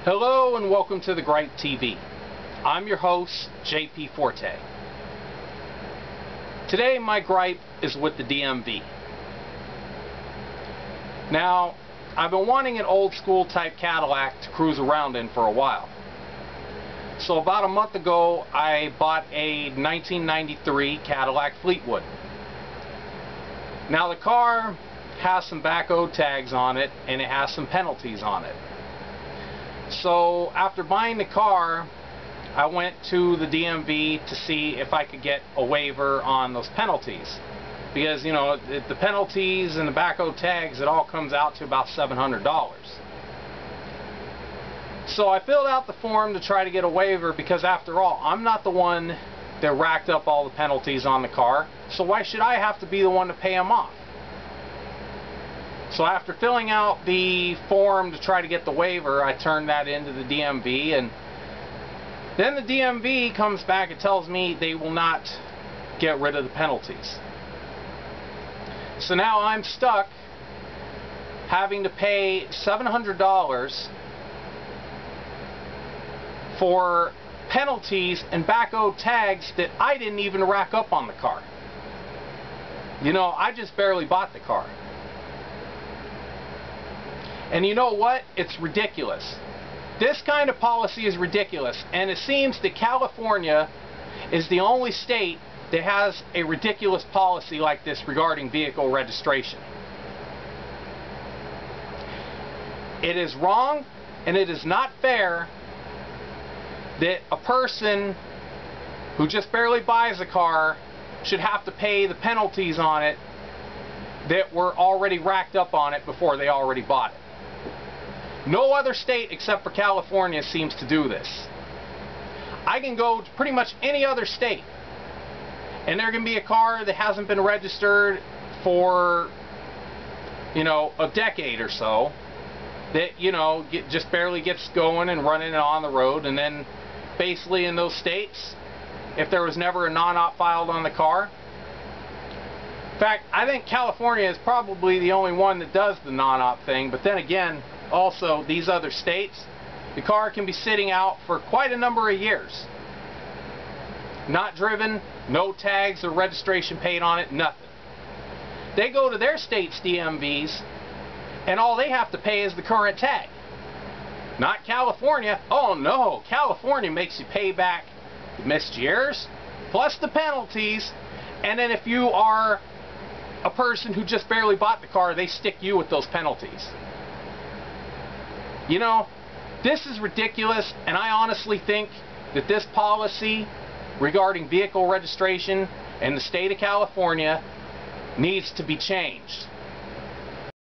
Hello and welcome to the Gripe TV. I'm your host, JP Forte. Today my gripe is with the DMV. Now, I've been wanting an old school type Cadillac to cruise around in for a while. So about a month ago I bought a 1993 Cadillac Fleetwood. Now the car has some back O tags on it and it has some penalties on it. So after buying the car, I went to the DMV to see if I could get a waiver on those penalties. Because, you know, the penalties and the back O tags, it all comes out to about $700. So I filled out the form to try to get a waiver because after all, I'm not the one that racked up all the penalties on the car. So why should I have to be the one to pay them off? So after filling out the form to try to get the waiver, I turned that into the DMV, and then the DMV comes back and tells me they will not get rid of the penalties. So now I'm stuck having to pay $700 for penalties and back O tags that I didn't even rack up on the car. You know, I just barely bought the car. And you know what? It's ridiculous. This kind of policy is ridiculous, and it seems that California is the only state that has a ridiculous policy like this regarding vehicle registration. It is wrong and it is not fair that a person who just barely buys a car should have to pay the penalties on it that were already racked up on it before they already bought it. No other state except for California seems to do this. I can go to pretty much any other state and there can be a car that hasn't been registered for, you know, a decade or so that, you know, just barely gets going and running on the road, and then basically in those states, if there was never a non-op filed on the car. In fact, I think California is probably the only one that does the non-op thing, but then again, also these other states, the car can be sitting out for quite a number of years. Not driven, no tags or registration paid on it, nothing. They go to their state's DMVs and all they have to pay is the current tag. Not California. Oh no, California makes you pay back the missed years plus the penalties, and then if you are a person who just barely bought the car, they stick you with those penalties. You know, this is ridiculous, and I honestly think that this policy regarding vehicle registration in the state of California needs to be changed.